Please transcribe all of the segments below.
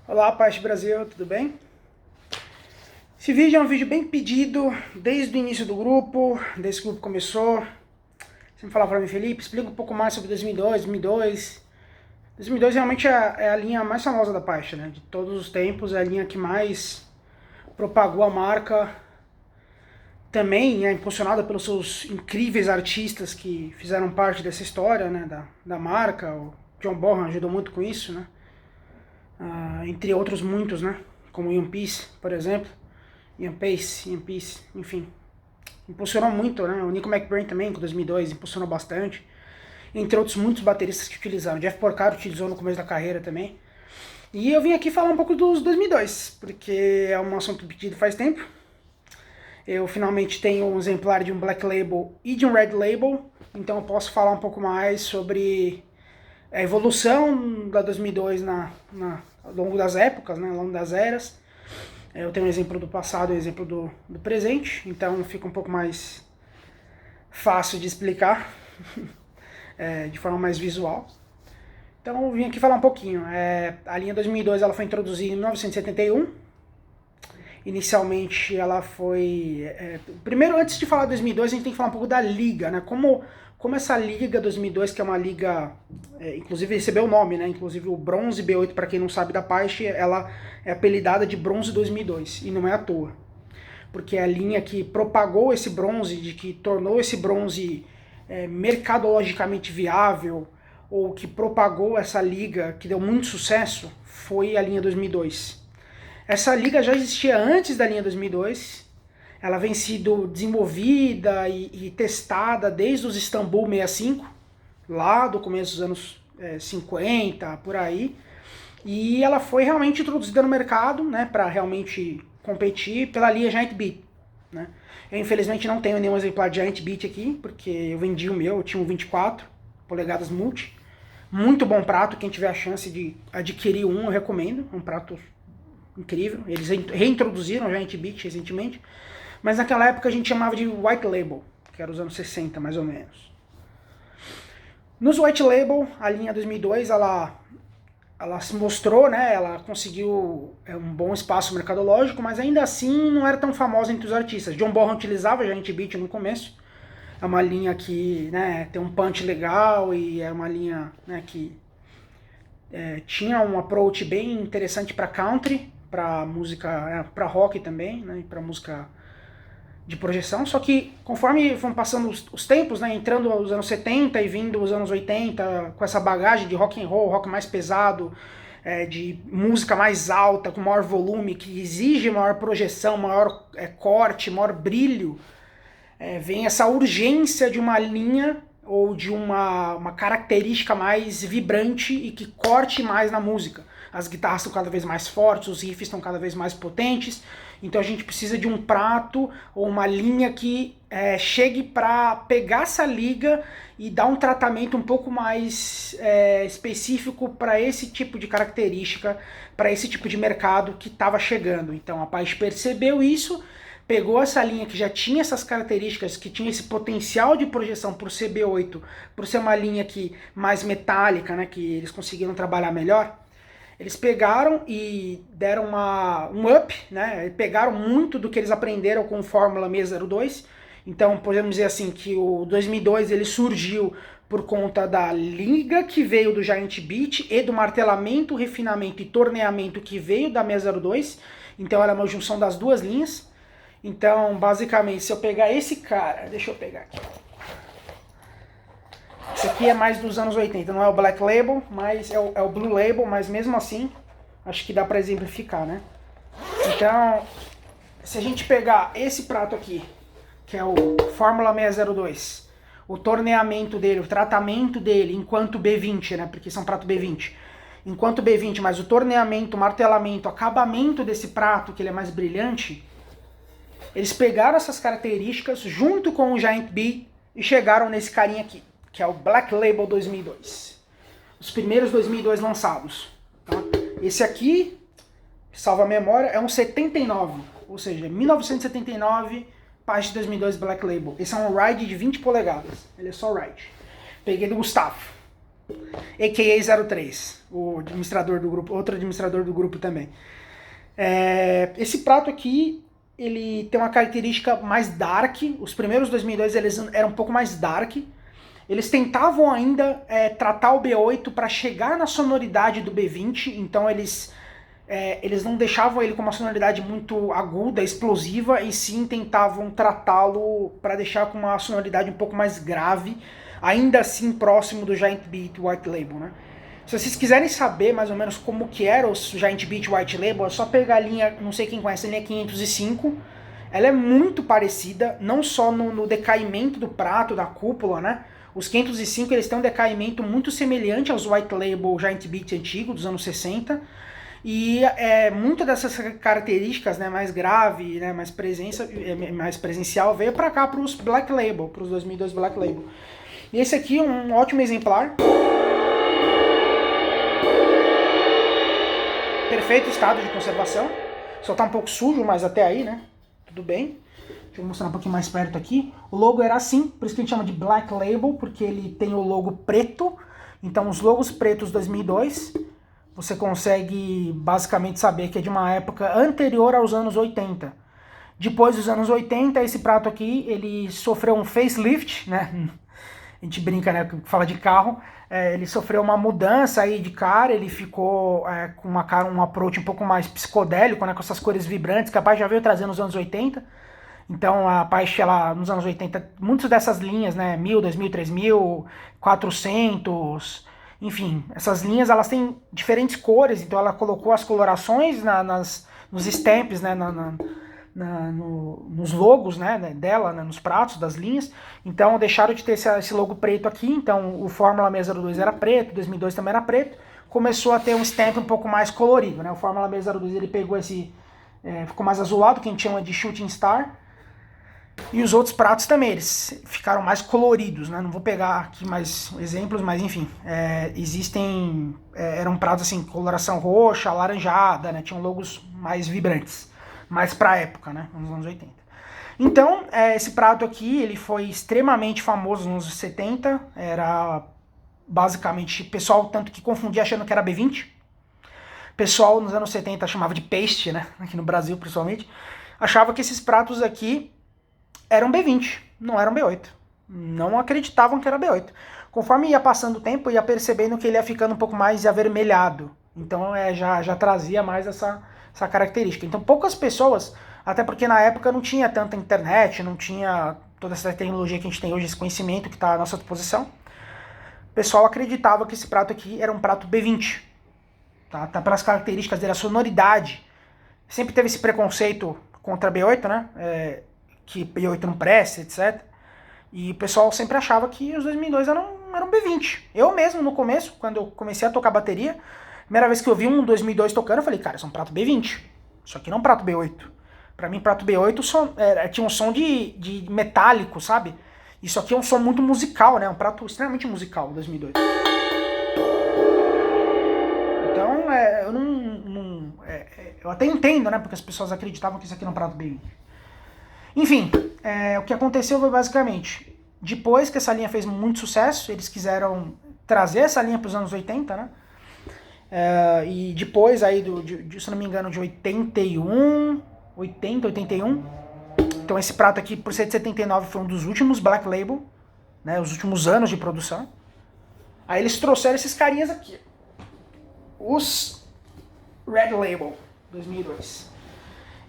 Olá, Paz Brasil, tudo bem? Esse vídeo é um vídeo bem pedido desde o início do grupo, desde que o grupo começou. Você me falava para mim, Felipe, explica um pouco mais sobre 2002, 2002. 2002 realmente é a linha mais famosa da Paz, né? De todos os tempos, é a linha que mais propagou a marca. Também é impulsionada pelos seus incríveis artistas que fizeram parte dessa história, né? Da marca. O John Bonham ajudou muito com isso, né? Entre outros muitos, né? Como Ian Peace, por exemplo. Ian Peace, enfim. Impulsionou muito, né? O Nico McBrain também, com 2002, impulsionou bastante. Entre outros muitos bateristas que utilizaram. Jeff Porcaro utilizou no começo da carreira também. E eu vim aqui falar um pouco dos 2002, porque é um assunto pedido faz tempo. Eu finalmente tenho um exemplar de um Black Label e de um Red Label, então eu posso falar um pouco mais sobre a evolução da 2002 ao longo das épocas, né, ao longo das eras. Eu tenho um exemplo do passado e um exemplo do presente, então fica um pouco mais fácil de explicar, de forma mais visual. Então eu vim aqui falar um pouquinho. A linha 2002 ela foi introduzida em 1971. Inicialmente ela foi... primeiro, antes de falar de 2002, a gente tem que falar um pouco da liga, né? Como essa liga 2002, que é uma liga, inclusive recebeu o nome, né? Inclusive o Bronze B8, para quem não sabe da Paiche, ela é apelidada de Bronze 2002, e não é à toa. Porque é a linha que propagou esse bronze, de que tornou esse bronze mercadologicamente viável, ou que propagou essa liga, que deu muito sucesso, foi a linha 2002. Essa liga já existia antes da linha 2002, ela vem sido desenvolvida e testada desde os Istanbul 65, lá do começo dos anos 50, por aí, e ela foi realmente introduzida no mercado, né, para realmente competir pela linha Giant Beat, né. Eu infelizmente não tenho nenhum exemplar de Giant Beat aqui, porque eu vendi o meu, eu tinha um 24 polegadas multi, muito bom prato, quem tiver a chance de adquirir um eu recomendo, um prato incrível. Eles reintroduziram o Giant Beat recentemente, mas naquela época a gente chamava de White Label, que era os anos 60 mais ou menos. Nos White Label, a linha 2002 ela se mostrou, né, ela conseguiu um bom espaço mercadológico, mas ainda assim não era tão famosa entre os artistas. John Bonham utilizava Giant Beat no começo, é uma linha que, né, tem um punch legal e é uma linha, né, que tinha um approach bem interessante para country, para música, para rock também, né, para música de projeção, só que conforme foram passando os tempos, né, entrando os anos 70 e vindo os anos 80, com essa bagagem de rock and roll, rock mais pesado, de música mais alta, com maior volume, que exige maior projeção, maior corte, maior brilho, vem essa urgência de uma linha ou de uma característica mais vibrante e que corte mais na música. As guitarras estão cada vez mais fortes, os riffs estão cada vez mais potentes, então a gente precisa de um prato ou uma linha que chegue para pegar essa liga e dar um tratamento um pouco mais específico para esse tipo de característica, para esse tipo de mercado que estava chegando. Então a Paiche percebeu isso, pegou essa linha que já tinha essas características, que tinha esse potencial de projeção por ser B8, por ser uma linha que mais metálica, né, que eles conseguiram trabalhar melhor. Eles pegaram e deram um up, né, pegaram muito do que eles aprenderam com o Fórmula 602. Então podemos dizer assim que o 2002 ele surgiu por conta da liga que veio do Giant Beat e do martelamento, refinamento e torneamento que veio da 602. Então era uma junção das duas linhas. Então, basicamente, se eu pegar esse cara, deixa eu pegar aqui. Esse aqui é mais dos anos 80, não é o Black Label, mas é o Blue Label, mas mesmo assim, acho que dá pra exemplificar, né? Então, se a gente pegar esse prato aqui, que é o Fórmula 602, o torneamento dele, o tratamento dele enquanto B20, né? Porque são prato B20. Enquanto B20, mas o torneamento, o martelamento, o acabamento desse prato, que ele é mais brilhante, eles pegaram essas características junto com o Giant Beat e chegaram nesse carinha aqui, que é o Black Label 2002. Os primeiros 2002 lançados. Tá? Esse aqui, salva a memória, é um 79, ou seja, 1979, Paiche 2002 Black Label. Esse é um ride de 20 polegadas, ele é só ride. Peguei do Gustavo. a.k.a. 03, o administrador do grupo, outro administrador do grupo também. Esse prato aqui, ele tem uma característica mais dark. Os primeiros 2002 eles eram um pouco mais dark. Eles tentavam ainda tratar o B8 para chegar na sonoridade do B20, então eles não deixavam ele com uma sonoridade muito aguda, explosiva, e sim tentavam tratá-lo para deixar com uma sonoridade um pouco mais grave, ainda assim próximo do Giant Beat White Label, né? Se vocês quiserem saber mais ou menos como que era o Giant Beat White Label, é só pegar a linha, não sei quem conhece, a linha 505. Ela é muito parecida, não só no decaimento do prato, da cúpula, né? Os 505 eles têm um decaimento muito semelhante aos White Label Giant Beat antigo, dos anos 60. E muitas dessas características, né, mais grave, né, mais presencial, veio para cá, para os Black Label, para os 2002 Black Label. E esse aqui é um ótimo exemplar. Perfeito estado de conservação. Só tá um pouco sujo, mas até aí, né? Tudo bem. Deixa eu mostrar um pouquinho mais perto aqui. O logo era assim, por isso que a gente chama de Black Label, porque ele tem o logo preto. Então os logos pretos 2002, você consegue basicamente saber que é de uma época anterior aos anos 80. Depois dos anos 80, esse prato aqui, ele sofreu um facelift, né? A gente brinca, né, que fala de carro. Ele sofreu uma mudança aí de cara, ele ficou com uma cara, um approach um pouco mais psicodélico, né, com essas cores vibrantes, que a Apache já veio trazendo nos anos 80. Então a Apache, ela, nos anos 80, muitas dessas linhas, né, 1000, 2000, 3000, 400, enfim, essas linhas elas têm diferentes cores, então ela colocou as colorações nos stamps, né, nos logos, né, dela, né, nos pratos das linhas. Então deixaram de ter esse logo preto aqui. Então o Fórmula 602 era preto, 2002 também era preto. Começou a ter um stamp um pouco mais colorido, né? O Fórmula 602 ele pegou ficou mais azulado, que a gente chama de Shooting Star. E os outros pratos também, eles ficaram mais coloridos, né? Não vou pegar aqui mais exemplos, mas enfim, eram pratos assim, coloração roxa, alaranjada, né? Tinham logos mais vibrantes, mais pra época, né? Nos anos 80. Então, esse prato aqui, ele foi extremamente famoso nos anos 70, era basicamente, pessoal tanto que confundia achando que era B20. Pessoal nos anos 70 chamava de paste, né? Aqui no Brasil, principalmente, achava que esses pratos aqui eram B20, não eram B8. Não acreditavam que era B8. Conforme ia passando o tempo, ia percebendo que ele ia ficando um pouco mais avermelhado. Então já trazia mais essa característica. Então poucas pessoas, até porque na época não tinha tanta internet, não tinha toda essa tecnologia que a gente tem hoje, esse conhecimento que está à nossa disposição, o pessoal acreditava que esse prato aqui era um prato B20. Tá pelas características dele, a sonoridade. Sempre teve esse preconceito contra B8, né? Que B8 não presta, etc. E o pessoal sempre achava que os 2002 eram B20. Eu mesmo, no começo, quando eu comecei a tocar bateria, primeira vez que eu vi um 2002 tocando, eu falei, cara, isso é um prato B20. Isso aqui não é um prato B8. Pra mim, prato B8 tinha um som de metálico, sabe? Isso aqui é um som muito musical, né? Um prato extremamente musical, 2002. Então, eu até entendo, né? Porque as pessoas acreditavam que isso aqui era um prato B20. Enfim, o que aconteceu foi basicamente, depois que essa linha fez muito sucesso, eles quiseram trazer essa linha para os anos 80, né? E depois aí, se não me engano, de 81, então esse prato aqui, por ser de 79, foi um dos últimos Black Label, né? Os últimos anos de produção. Aí eles trouxeram esses carinhas aqui, os Red Label 2002.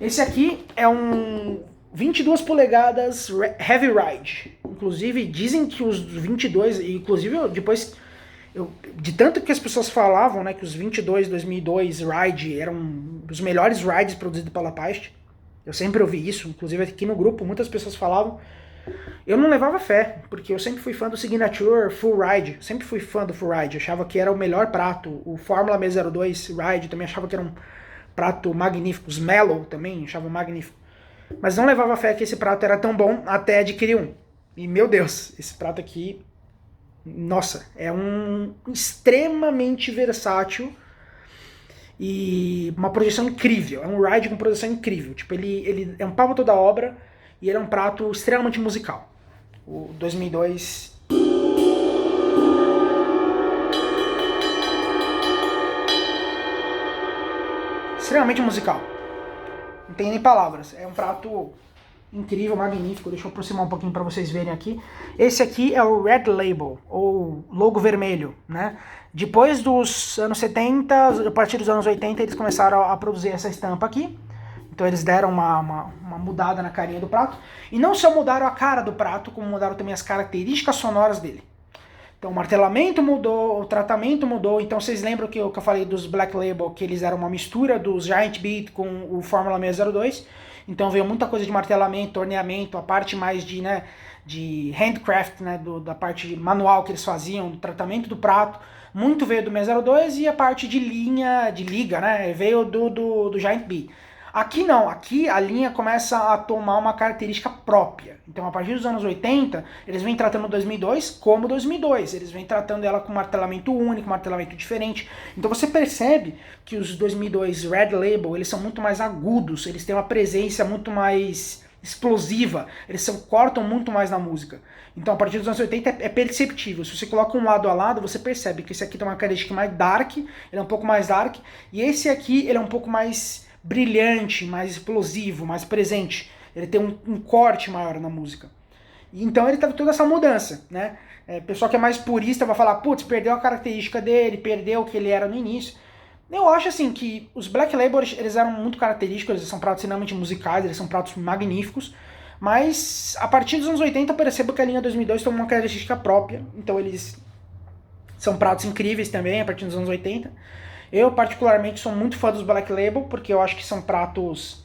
Esse aqui é um 22 polegadas Heavy Ride. Inclusive, dizem que os 22, inclusive depois, de tanto que as pessoas falavam, né, que os 22 2002 Ride eram os melhores rides produzidos pela Apache. Eu sempre ouvi isso, inclusive aqui no grupo muitas pessoas falavam. Eu não levava fé, porque eu sempre fui fã do Signature Full Ride, sempre fui fã do Full Ride, achava que era o melhor prato. O Fórmula 602 Ride também achava que era um prato magnífico, os Mellow também achava magnífico. Mas não levava fé que esse prato era tão bom até adquirir um. E meu Deus, esse prato aqui, nossa, é um extremamente versátil e uma projeção incrível. É um ride com projeção incrível. Tipo, ele é um pau toda obra e ele é um prato extremamente musical. O 2002 extremamente musical. Não tem nem palavras. É um prato incrível, magnífico. Deixa eu aproximar um pouquinho para vocês verem aqui. Esse aqui é o Red Label, ou logo vermelho, né? Depois dos anos 70, a partir dos anos 80, eles começaram a produzir essa estampa aqui. Então eles deram uma mudada na carinha do prato. E não só mudaram a cara do prato, como mudaram também as características sonoras dele. Então o martelamento mudou, o tratamento mudou. Então vocês lembram que eu falei dos Black Label, que eles eram uma mistura dos Giant Beat com o Fórmula 602. Então veio muita coisa de martelamento, torneamento, a parte mais de handcraft, né, da parte manual que eles faziam, do tratamento do prato. Muito veio do 602 e a parte de liga, né, veio do Giant Beat. Aqui não, aqui a linha começa a tomar uma característica própria. Então a partir dos anos 80, eles vêm tratando 2002 como 2002. Eles vêm tratando ela com martelamento único, martelamento diferente. Então você percebe que os 2002 Red Label, eles são muito mais agudos, eles têm uma presença muito mais explosiva, eles cortam muito mais na música. Então a partir dos anos 80 é perceptível. Se você coloca um lado a lado, você percebe que esse aqui tem uma característica mais dark, ele é um pouco mais dark, e esse aqui ele é um pouco mais brilhante, mais explosivo, mais presente. Ele tem um corte maior na música. E então ele teve toda essa mudança, né? O pessoal que é mais purista vai falar, putz, perdeu a característica dele, perdeu o que ele era no início. Eu acho assim que os Black Label, eles eram muito característicos, eles são pratos extremamente musicais, eles são pratos magníficos, mas a partir dos anos 80 eu percebo que a linha 2002 tem uma característica própria, então eles são pratos incríveis também a partir dos anos 80. Eu, particularmente, sou muito fã dos Black Label, porque eu acho que são pratos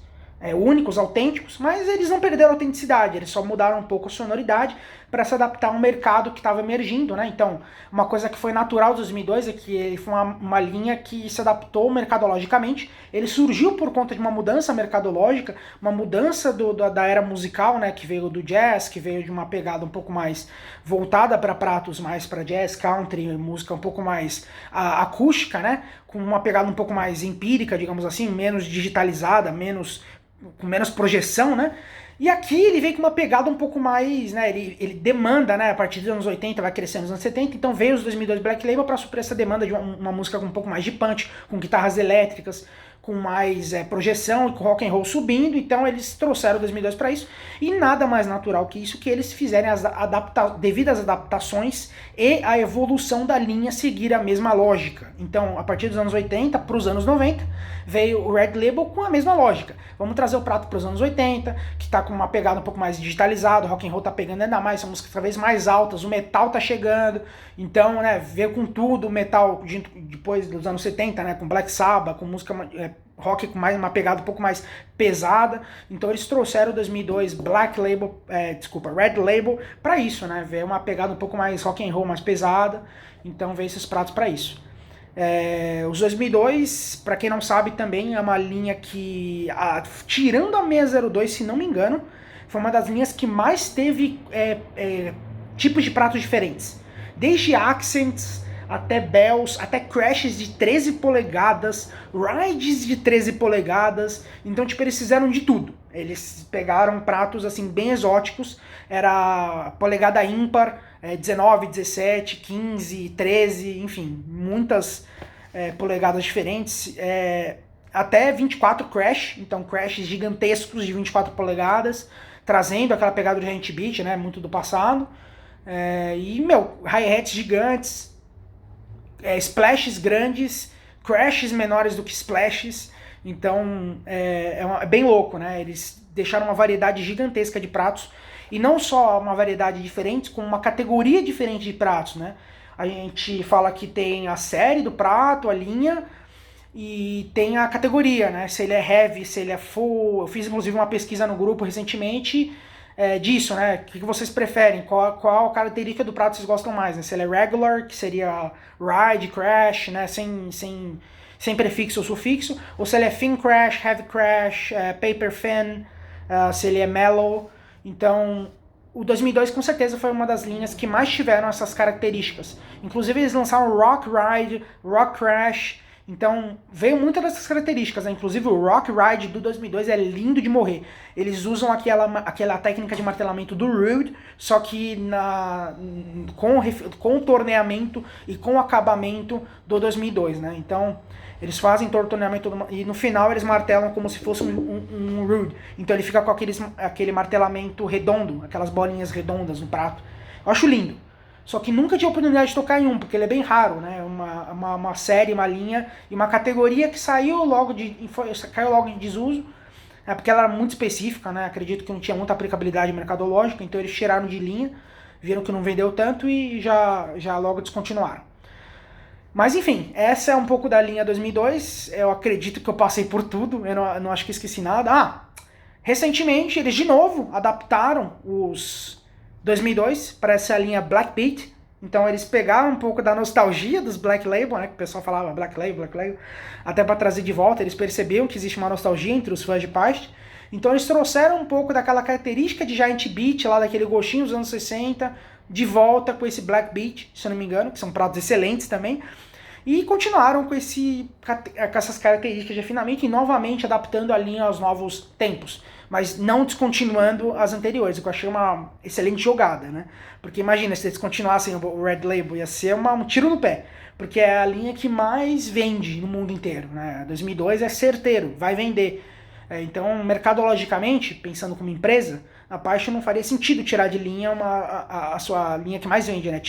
únicos, autênticos, mas eles não perderam a autenticidade, eles só mudaram um pouco a sonoridade para se adaptar a um mercado que estava emergindo, né? Então, uma coisa que foi natural dos 2002 é que ele foi uma linha que se adaptou mercadologicamente. Ele surgiu por conta de uma mudança mercadológica, uma mudança da era musical, né? Que veio do jazz, que veio de uma pegada um pouco mais voltada para pratos mais para jazz, country, música um pouco mais acústica, né? Com uma pegada um pouco mais empírica, digamos assim, menos digitalizada, com menos projeção, né? E aqui ele vem com uma pegada um pouco mais, né? Ele demanda, né? A partir dos anos 80, vai crescendo nos anos 70, então veio os 2002 Black Label para suprir essa demanda de uma música com um pouco mais de punch, com guitarras elétricas, com mais projeção e com rock and roll subindo. Então eles trouxeram o 2002 para isso, e nada mais natural que isso, que eles fizerem as devidas adaptações e a evolução da linha seguir a mesma lógica. Então, a partir dos anos 80 para os anos 90, veio o Red Label com a mesma lógica. Vamos trazer o prato para os anos 80, que está com uma pegada um pouco mais digitalizada, o rock and roll tá pegando ainda mais, são músicas cada vez mais altas, o metal tá chegando, então, né, veio com tudo o metal depois dos anos 70, né, com Black Sabbath, com música rock com uma pegada um pouco mais pesada. Então eles trouxeram o 2002 Red Label para isso, né, veio uma pegada um pouco mais rock and roll, mais pesada, então veio esses pratos para isso. Os 2002, para quem não sabe, também é uma linha que, tirando a 602, se não me engano, foi uma das linhas que mais teve tipos de pratos diferentes. Desde accents, até bells, até crashes de 13 polegadas, rides de 13 polegadas. Então, tipo, eles fizeram de tudo. Eles pegaram pratos, assim, bem exóticos. Era polegada ímpar, 19, 17, 15, 13, enfim, muitas polegadas diferentes. Até 24 crash, então crashes gigantescos de 24 polegadas, trazendo aquela pegada do Giant Beat, né, muito do passado. E, hi-hats gigantes, splashes grandes, crashes menores do que splashes. Então é bem louco, né? Eles deixaram uma variedade gigantesca de pratos, e não só uma variedade diferente, como uma categoria diferente de pratos, né? A gente fala que tem a série do prato, a linha, e tem a categoria, né? Se ele é heavy, se ele é full. Eu fiz inclusive uma pesquisa no grupo recentemente disso, né? O que vocês preferem? Qual característica do prato vocês gostam mais? Né? Se ele é regular, que seria ride, crash, né? Sem prefixo ou sufixo, ou se ele é thin crash, heavy crash, paper thin, se ele é mellow. Então, o 2002 com certeza foi uma das linhas que mais tiveram essas características. Inclusive eles lançaram Rock Ride, Rock Crash. Então, veio muitas dessas características, né? Inclusive o Rock Ride do 2002 é lindo de morrer. Eles usam aquela técnica de martelamento do Rude, só que com o torneamento e com o acabamento do 2002, né? Então, eles fazem todo o torneamento e no final eles martelam como se fosse um Rude. Então ele fica com aquele martelamento redondo, aquelas bolinhas redondas no prato. Eu acho lindo. Só que nunca tive a oportunidade de tocar em um, porque ele é bem raro, né? Uma série, uma linha e uma categoria que caiu logo em desuso, porque ela era muito específica, né? Acredito que não tinha muita aplicabilidade mercadológica, então eles tiraram de linha, viram que não vendeu tanto e já logo descontinuaram. Mas enfim, essa é um pouco da linha 2002, eu acredito que eu passei por tudo, eu não acho que esqueci nada. Recentemente eles de novo adaptaram os 2002 para essa linha Black Beat. Então eles pegaram um pouco da nostalgia dos Black Label, né, que o pessoal falava Black Label, até para trazer de volta. Eles perceberam que existe uma nostalgia entre os fãs de Past. Então eles trouxeram um pouco daquela característica de Giant Beat, lá daquele gostinho dos anos 60, de volta com esse Black Beat, se eu não me engano, que são pratos excelentes também. E continuaram com essas características de afinamento e novamente adaptando a linha aos novos tempos, mas não descontinuando as anteriores, o que eu achei uma excelente jogada, né? Porque imagina, se eles continuassem o Red Label, ia ser um tiro no pé, porque é a linha que mais vende no mundo inteiro, né? 2002 é certeiro, vai vender. Então, mercadologicamente, pensando como empresa, a Paisto não faria sentido tirar de linha a sua linha que mais vende, né?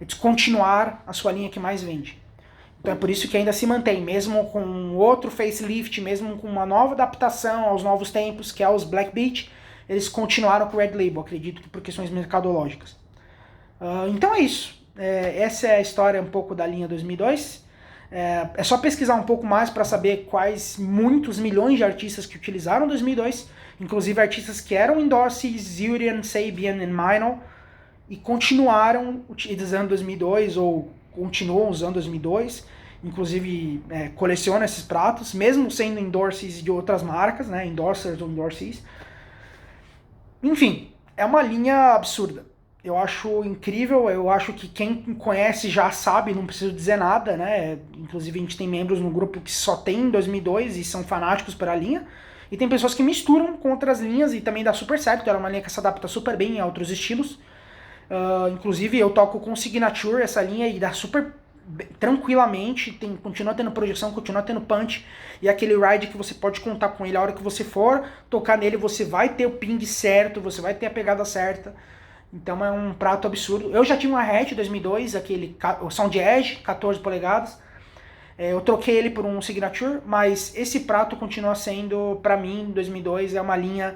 Descontinuar a sua linha que mais vende. Então é por isso que ainda se mantém, mesmo com outro facelift, mesmo com uma nova adaptação aos novos tempos, que é os Black Beat, eles continuaram com o Red Label, acredito que por questões mercadológicas. Então é isso. Essa é a história um pouco da linha 2002. É só pesquisar um pouco mais para saber quais muitos milhões de artistas que utilizaram 2002, inclusive artistas que eram endorsees, Urian, Sabian e Minor, e continuaram utilizando 2002 ou continuam usando 2002, inclusive coleciona esses pratos, mesmo sendo endorsees de outras marcas, né, endorsers ou endorsees. Enfim, é uma linha absurda. Eu acho incrível, eu acho que quem conhece já sabe, não preciso dizer nada, né? Inclusive a gente tem membros no grupo que só tem 2002 e são fanáticos pela linha. E tem pessoas que misturam com outras linhas e também dá super certo, ela é uma linha que se adapta super bem a outros estilos. Inclusive eu toco com Signature essa linha e dá super tranquilamente, continua tendo projeção, continua tendo punch, e aquele ride que você pode contar com ele, a hora que você for tocar nele, você vai ter o ping certo, você vai ter a pegada certa. Então é um prato absurdo. Eu já tinha uma hatch 2002, o Sound Edge, 14 polegadas, eu troquei ele por um Signature, mas esse prato continua sendo, pra mim, 2002, é uma linha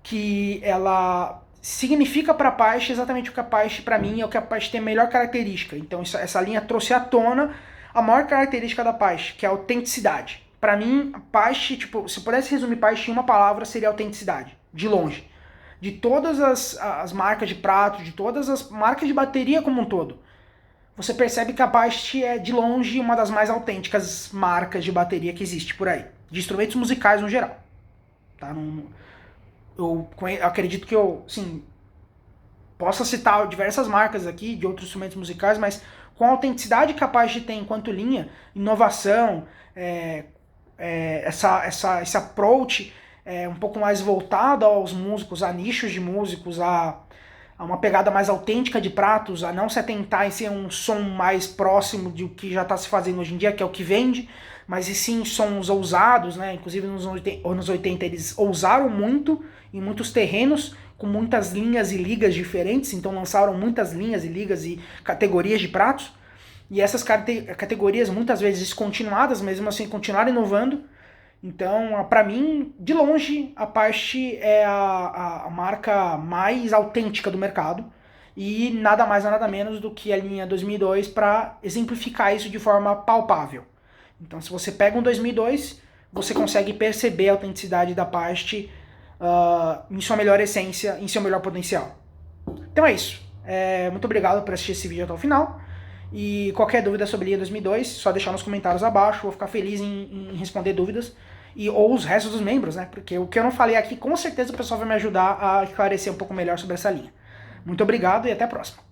que ela significa para a Paiche exatamente o que a Paiche, para mim, é o que a Paiche tem a melhor característica. Então essa linha trouxe à tona a maior característica da Paiche, que é a autenticidade. Para mim, a Paiche, se eu pudesse resumir Paiche em uma palavra, seria autenticidade, de longe. De todas as marcas de prato, de todas as marcas de bateria como um todo, você percebe que a Paiche é, de longe, uma das mais autênticas marcas de bateria que existe por aí. De instrumentos musicais no geral. Tá? Eu acredito que eu, sim, possa citar diversas marcas aqui de outros instrumentos musicais, mas com a autenticidade que a Paiche tem enquanto linha, inovação, esse approach um pouco mais voltado aos músicos, a nichos de músicos, a uma pegada mais autêntica de pratos, a não se atentar em ser um som mais próximo do que já está se fazendo hoje em dia, que é o que vende, mas e sim sons ousados, né? Inclusive nos anos 80 eles ousaram muito em muitos terrenos, com muitas linhas e ligas diferentes, então lançaram muitas linhas e ligas e categorias de pratos, e essas categorias muitas vezes descontinuadas, mesmo assim continuaram inovando. Então, para mim, de longe, a Paiche é a marca mais autêntica do mercado, e nada mais nada menos do que a linha 2002 para exemplificar isso de forma palpável. Então, se você pega um 2002, você consegue perceber a autenticidade da Paiche em sua melhor essência, em seu melhor potencial. Então é isso. Muito obrigado por assistir esse vídeo até o final. E qualquer dúvida sobre linha 2002, só deixar nos comentários abaixo. Vou ficar feliz em responder dúvidas. Ou os restos dos membros, né? Porque o que eu não falei aqui, com certeza o pessoal vai me ajudar a esclarecer um pouco melhor sobre essa linha. Muito obrigado e até a próxima.